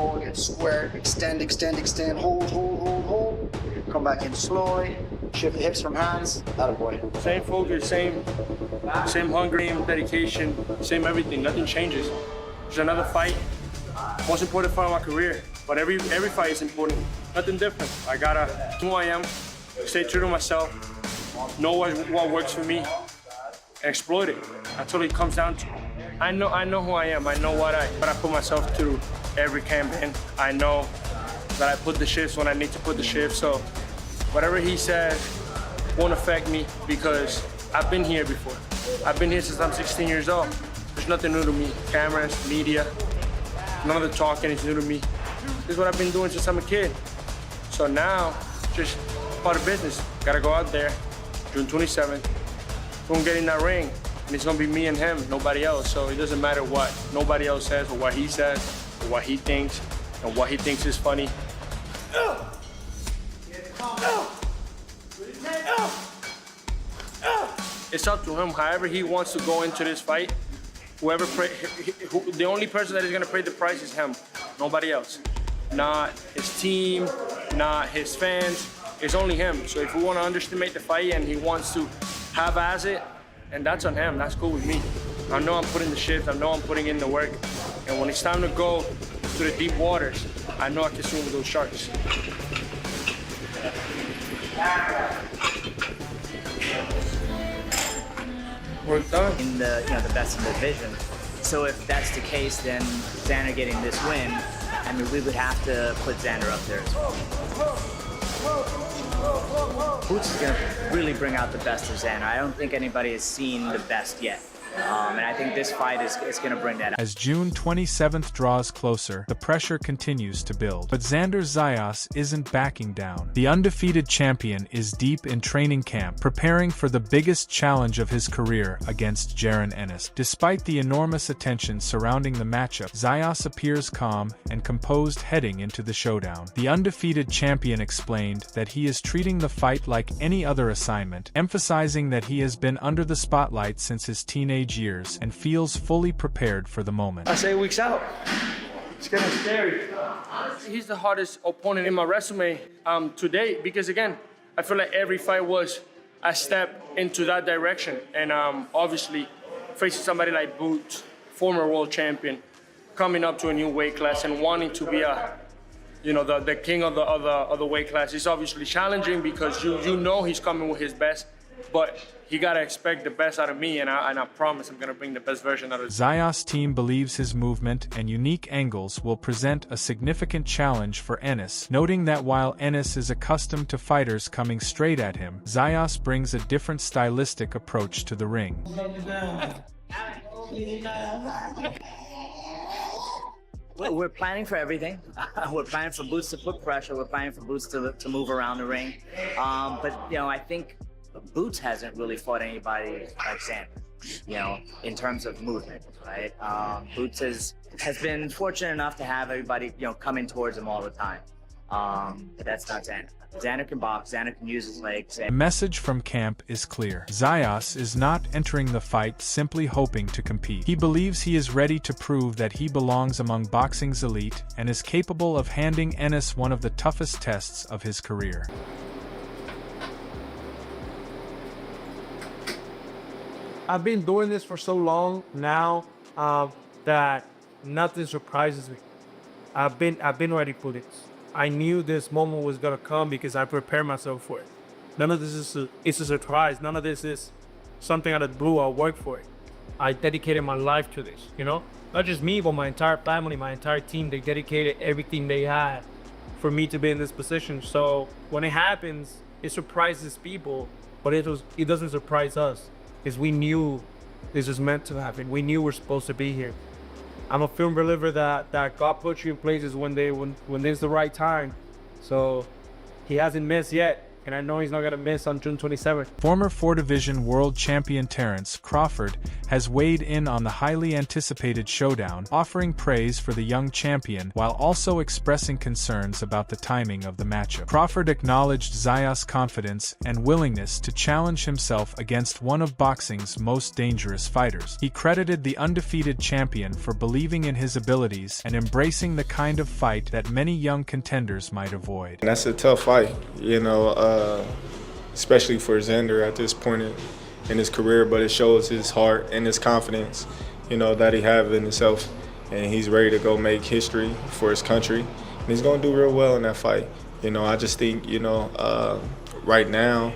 forward, get square, extend, extend, extend, hold, hold, hold, hold. Come back in slowly, shift the hips from hands, attaboy. Same focus, same hunger, same dedication, same everything, nothing changes. There's another fight, most important fight of my career, but every fight is important, nothing different. I gotta know who I am, stay true to myself, know what works for me, and exploit it. That's what it comes down to. I know who I am, I know what I put myself through every campaign. I know that I put the shifts when I need to put the shifts, so whatever he says won't affect me because I've been here before. I've been here since I'm 16 years old. There's nothing new to me. Cameras, media, none of the talking is new to me. This is what I've been doing since I'm a kid. So now, just part of business. Gotta go out there, June 27th, gonna get in that ring, and it's gonna be me and him, nobody else. So it doesn't matter what nobody else says or what he says or what he thinks and what he thinks is funny. It's up to him. However he wants to go into this fight, the only person that is gonna pay the price is him, nobody else. Not his team, not his fans. It's only him. So if we want to underestimate the fight and he wants to half-ass it, and that's on him. That's cool with me. I know I'm putting the shift. I know I'm putting in the work. And when it's time to go to the deep waters, I know I can swim with those sharks. We're done. In the best in the division. So if that's the case, then Xander getting this win, I mean, we would have to put Xander up there as well. Boots is going to really bring out the best of Xander. I don't think anybody has seen the best yet. And I think this fight is going to bring that out. As June 27th draws closer, the pressure continues to build. But Xander Zayas isn't backing down. The undefeated champion is deep in training camp, preparing for the biggest challenge of his career against Jaron Ennis. Despite the enormous attention surrounding the matchup, Zayas appears calm and composed heading into the showdown. The undefeated champion explained that he is treating the fight like any other assignment, emphasizing that he has been under the spotlight since his teenage years and feels fully prepared for the moment. I say weeks out. It's kind of scary. He's the hardest opponent in my resume to date because, again, I feel like every fight was a step into that direction. And obviously, facing somebody like Boots, former world champion, coming up to a new weight class and wanting to be the king of the weight class is obviously challenging because you know he's coming with his best, but he gotta expect the best out of me, and I promise I'm gonna bring the best version out of him. Zayas' team believes his movement and unique angles will present a significant challenge for Ennis, noting that while Ennis is accustomed to fighters coming straight at him, Zayas brings a different stylistic approach to the ring. We're planning for everything. We're planning for Boots to put pressure. We're planning for Boots to move around the ring. But I think Boots hasn't really fought anybody like Xander, in terms of movement, right? Boots has been fortunate enough to have everybody, coming towards him all the time. But that's not Xander. Xander can box, Xander can use his legs. The message from camp is clear. Zayas is not entering the fight simply hoping to compete. He believes he is ready to prove that he belongs among boxing's elite and is capable of handing Ennis one of the toughest tests of his career. I've been doing this for so long now that nothing surprises me. I've been ready for this. I knew this moment was gonna come because I prepared myself for it. None of this is a surprise. None of this is something out of the blue. I worked for it. I dedicated my life to this. Not just me, but my entire family, my entire team. They dedicated everything they had for me to be in this position. So when it happens, it surprises people, but it doesn't surprise us. Because we knew this was meant to happen. We knew we're supposed to be here. I'm a firm believer that God puts you in places when there's the right time. So he hasn't missed yet. and I know he's not gonna miss on June 27th. Former 4-division world champion Terence Crawford has weighed in on the highly anticipated showdown, offering praise for the young champion while also expressing concerns about the timing of the matchup. Crawford acknowledged Zayas' confidence and willingness to challenge himself against one of boxing's most dangerous fighters. He credited the undefeated champion for believing in his abilities and embracing the kind of fight that many young contenders might avoid. And that's a tough fight, especially for Xander at this point in his career, but it shows his heart and his confidence, that he has in himself, and he's ready to go make history for his country, and he's going to do real well in that fight. I just think, right now,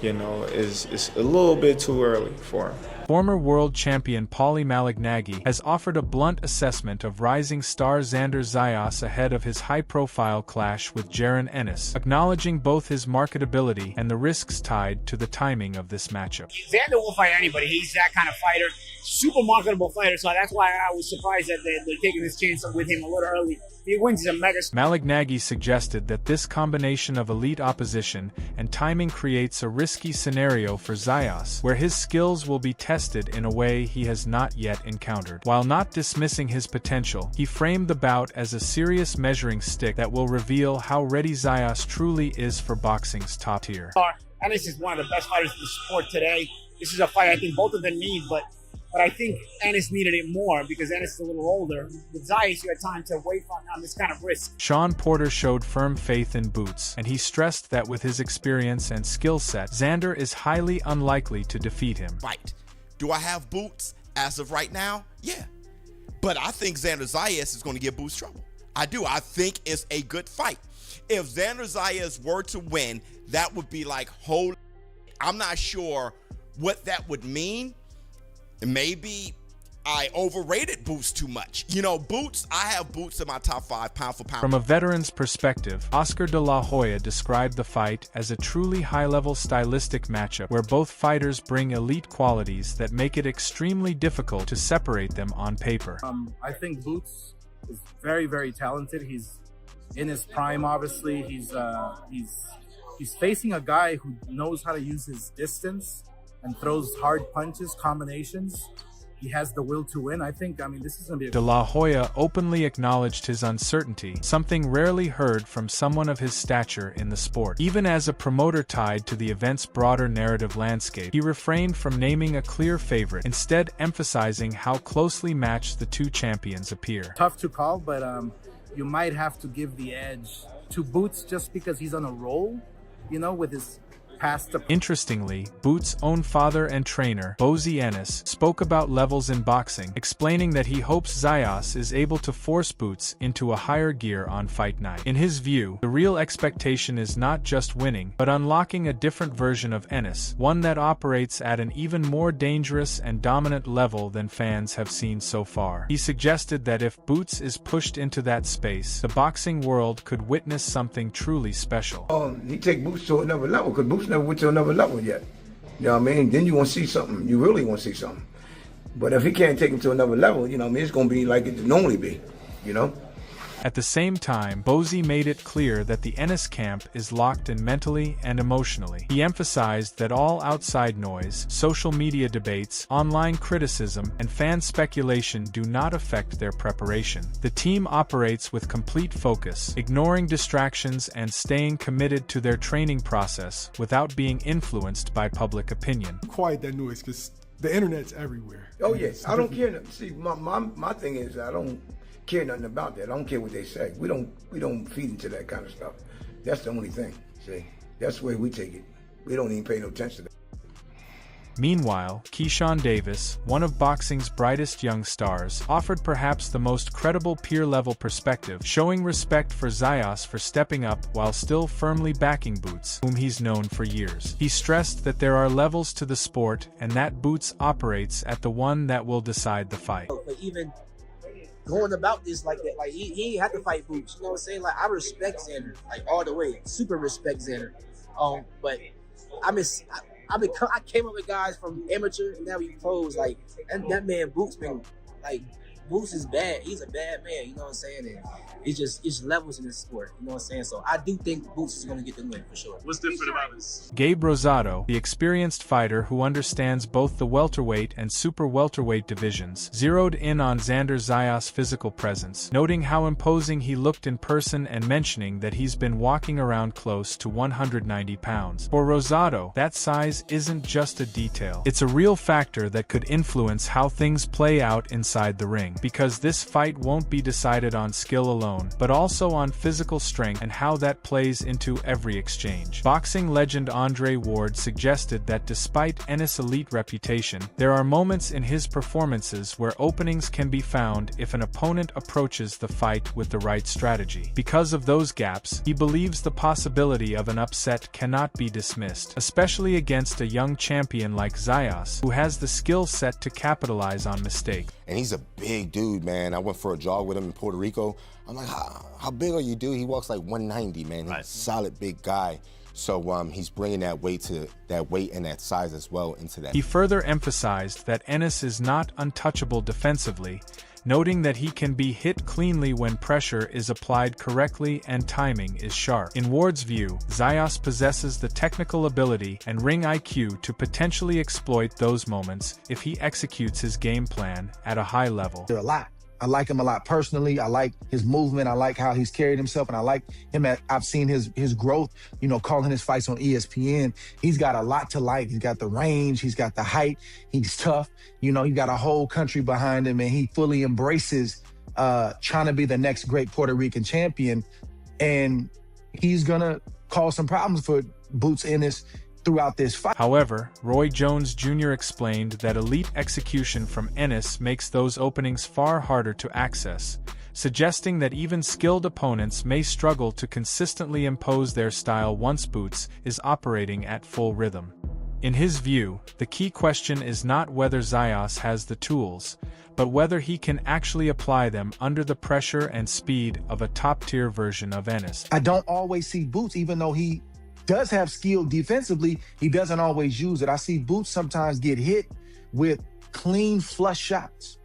it's a little bit too early for him. Former world champion Paulie Malignaggi has offered a blunt assessment of rising star Xander Zayas ahead of his high-profile clash with Jaron Ennis, acknowledging both his marketability and the risks tied to the timing of this matchup. Xander will fight anybody. He's that kind of fighter, super marketable fighter, so that's why I was surprised that they're taking this chance with him a little early. If he wins, he's a mega. Malignaggi suggested that this combination of elite opposition and timing creates a risky scenario for Zayas, where his skills will be tested in a way he has not yet encountered. While not dismissing his potential, he framed the bout as a serious measuring stick that will reveal how ready Zayas truly is for boxing's top tier. Ennis is one of the best fighters in the sport today. This is a fight I think both of them need, but I think Ennis needed it more because Ennis is a little older. With Zayas, you had time to wait on this kind of risk. Sean Porter showed firm faith in Boots, and he stressed that with his experience and skill set, Xander is highly unlikely to defeat him. Right. Do I have Boots as of right now? Yeah. But I think Xander Zayas is going to give Boots trouble. I do. I think it's a good fight. If Xander Zayas were to win, that would be like, holy, I'm not sure what that would mean. Maybe I overrated Boots too much. Boots, I have Boots in my top 5 pound for pound. From a veteran's perspective, Oscar de la Hoya described the fight as a truly high-level stylistic matchup where both fighters bring elite qualities that make it extremely difficult to separate them on paper. I think Boots is very, very talented. He's in his prime, obviously. He's facing a guy who knows how to use his distance and throws hard punches, combinations. He has the will to win. This is going to be... De La Hoya openly acknowledged his uncertainty, something rarely heard from someone of his stature in the sport. Even as a promoter tied to the event's broader narrative landscape, he refrained from naming a clear favorite, instead emphasizing how closely matched the two champions appear. Tough to call, but you might have to give the edge to Boots just because he's on a roll, with his... Interestingly, Boots' own father and trainer, Bozy Ennis, spoke about levels in boxing, explaining that he hopes Zayas is able to force Boots into a higher gear on fight night. In his view, the real expectation is not just winning, but unlocking a different version of Ennis, one that operates at an even more dangerous and dominant level than fans have seen so far. He suggested that if Boots is pushed into that space, the boxing world could witness something truly special. He take Boots to another level, because Boots never went to another level yet. You know what I mean? Then you want to see something. You really want to see something. But if he can't take him to another level, it's going to be like it normally be, At the same time, Bozy made it clear that the Ennis camp is locked in mentally and emotionally. He emphasized that all outside noise, social media debates, online criticism, and fan speculation do not affect their preparation. The team operates with complete focus, ignoring distractions and staying committed to their training process without being influenced by public opinion. Quiet that noise, because the internet's everywhere. Oh yes, I don't care. See, my thing is I don't care nothing about that. I don't care what they say. We don't feed into that kind of stuff. That's the only thing. See, that's the way we take it. We don't even pay no attention to that. Meanwhile, Keyshawn Davis, one of boxing's brightest young stars, offered perhaps the most credible peer-level perspective, showing respect for Zayas for stepping up while still firmly backing Boots, whom he's known for years. He stressed that there are levels to the sport and that Boots operates at the one that will decide the fight. But even going about this like that, he ain't had to fight Boots. You know what I'm saying? I respect Xander, all the way. Super respect Xander. But I came up with guys from amateur and now he pros. And that man Boots been Boots is bad. He's a bad man. You know what I'm saying? And it's levels in this sport. You know what I'm saying? So I do think Boots is going to get the win for sure. What's different about this? Gabe Rosado, the experienced fighter who understands both the welterweight and super welterweight divisions, zeroed in on Xander Zayas' physical presence, noting how imposing he looked in person and mentioning that he's been walking around close to 190 pounds. For Rosado, that size isn't just a detail. It's a real factor that could influence how things play out inside the ring, because this fight won't be decided on skill alone, but also on physical strength and how that plays into every exchange. Boxing legend Andre Ward suggested that despite Ennis' elite reputation, there are moments in his performances where openings can be found if an opponent approaches the fight with the right strategy. Because of those gaps, he believes the possibility of an upset cannot be dismissed, especially against a young champion like Zayas, who has the skill set to capitalize on mistakes. And he's a big dude, man. I went for a jog with him in Puerto Rico. I'm like, how big are you, dude? He walks like 190, man. He's a solid big guy. So he's bringing that weight and that size as well into that. He further emphasized that Ennis is not untouchable defensively, noting that he can be hit cleanly when pressure is applied correctly and timing is sharp. In Ward's view, Zayas possesses the technical ability and ring IQ to potentially exploit those moments if he executes his game plan at a high level. There are a lot. I like him a lot personally. I like his movement. I like how he's carried himself, and I like him. I've seen his growth, you know, calling his fights on ESPN. He's got a lot to like. He's got the range. He's got the height. He's tough. You know, he's got a whole country behind him, and he fully embraces trying to be the next great Puerto Rican champion. And he's going to cause some problems for Boots Ennis throughout this fight. However, Roy Jones Jr. explained that elite execution from Ennis makes those openings far harder to access, suggesting that even skilled opponents may struggle to consistently impose their style once Boots is operating at full rhythm. In his view, the key question is not whether Zayas has the tools, but whether he can actually apply them under the pressure and speed of a top-tier version of Ennis. I don't always see Boots, even though he does have skill defensively, he doesn't always use it. I see Boots sometimes get hit with clean flush shots,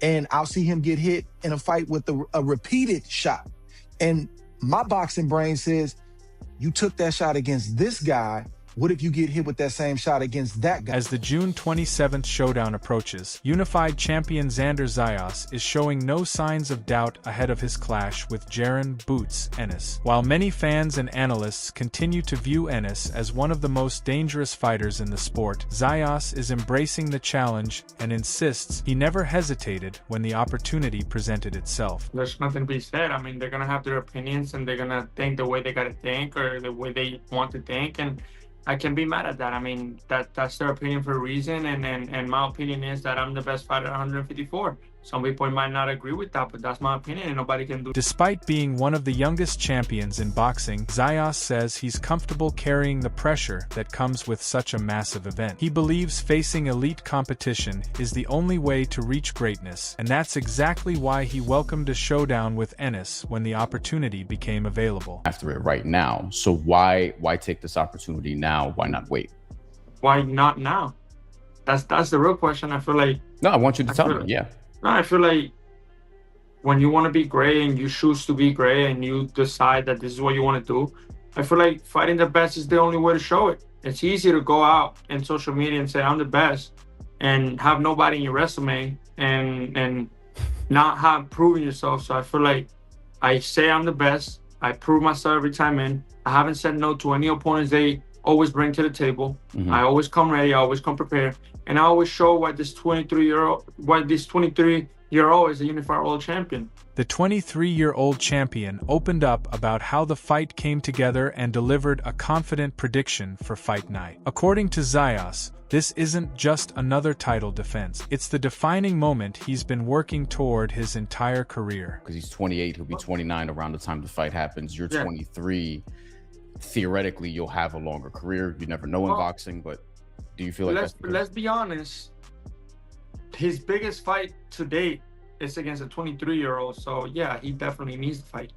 and I'll see him get hit in a fight with a repeated shot. And my boxing brain says, you took that shot against this guy. What if you get hit with that same shot against that guy? As the June 27th showdown approaches, unified champion Xander Zayas is showing no signs of doubt ahead of his clash with Jaron "Boots" Ennis. While many fans and analysts continue to view Ennis as one of the most dangerous fighters in the sport, Zayas is embracing the challenge and insists he never hesitated when the opportunity presented itself. There's nothing to be said. I mean, they're going to have their opinions, and they're going to think the way they got to think or the way they want to think, and I can be mad at that. I mean, that's their opinion for a reason, and my opinion is that I'm the best fighter at 154. Some people might not agree with that, but that's my opinion, and nobody can do it. Despite being one of the youngest champions in boxing, Zayas says he's comfortable carrying the pressure that comes with such a massive event. He believes facing elite competition is the only way to reach greatness, and that's exactly why he welcomed a showdown with Ennis when the opportunity became available. After it right now, so why take this opportunity now? Why not wait? Why not now? That's the real question. I feel like. No, I want you to tell me. Yeah. No, I feel like when you want to be great and you choose to be great and you decide that this is what you want to do, I feel like fighting the best is the only way to show it. It's easy to go out in social media and say, I'm the best, and have nobody in your resume and not have proven yourself. So I feel like I say I'm the best. I prove myself every time in. I haven't said no to any opponents they always bring to the table. Mm-hmm. I always come ready. I always come prepared. And I always show why this 23-year-old is a unified world champion. The 23-year-old champion opened up about how the fight came together and delivered a confident prediction for fight night. According to Zayas, this isn't just another title defense. It's the defining moment he's been working toward his entire career. Because he's 28, he'll be 29 around the time the fight happens. You're 23. Theoretically, you'll have a longer career. You never know in boxing, but do you feel like let's be honest, his biggest fight to date is against a 23-year-old. So yeah, he definitely needs to fight.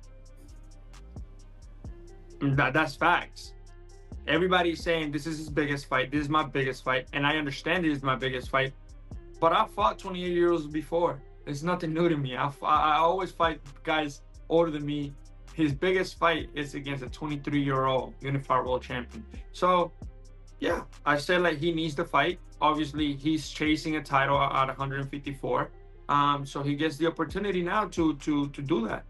That's facts. Everybody's saying this is his biggest fight. This is my biggest fight, and I understand this is my biggest fight. But I fought 28-year-olds before, It's nothing new to me. I always fight guys older than me. His biggest fight is against a 23-year-old unified world champion. So, yeah, I said like he needs to fight. Obviously, he's chasing a title at 154. So he gets the opportunity now to do that.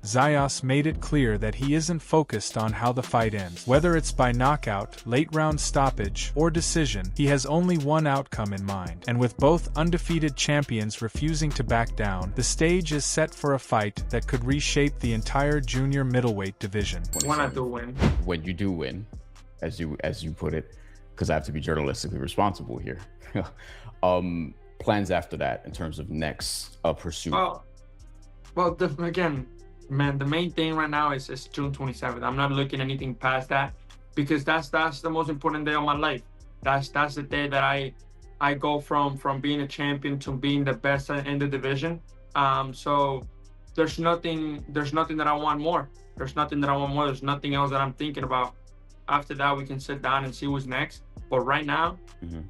Zayas made it clear that he isn't focused on how the fight ends. Whether it's by knockout, late-round stoppage, or decision, he has only one outcome in mind. And with both undefeated champions refusing to back down, the stage is set for a fight that could reshape the entire junior middleweight division. When I do win. When you do win, as you put it, because I have to be journalistically responsible here. Plans after that in terms of next pursuit. Again, man, the main thing right now is June 27th. I'm not looking anything past that because that's the most important day of my life. That's the day that I go from being a champion to being the best in the division. So there's nothing that I want more. There's nothing else that I'm thinking about. After that, we can sit down and see what's next. But right now,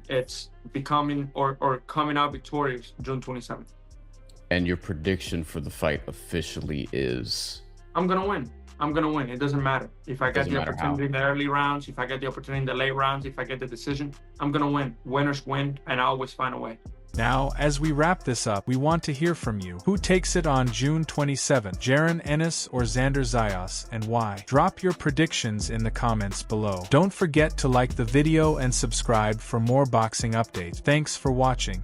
it's becoming or coming out victorious June 27th. And your prediction for the fight officially is? I'm gonna win. It doesn't matter. If I get the opportunity in the early rounds, if I get the opportunity in the late rounds, if I get the decision, I'm gonna win. Winners win, and I always find a way. Now, as we wrap this up, we want to hear from you. Who takes it on June 27th? Jaron Ennis or Xander Zayas, and why? Drop your predictions in the comments below. Don't forget to like the video and subscribe for more boxing updates. Thanks for watching.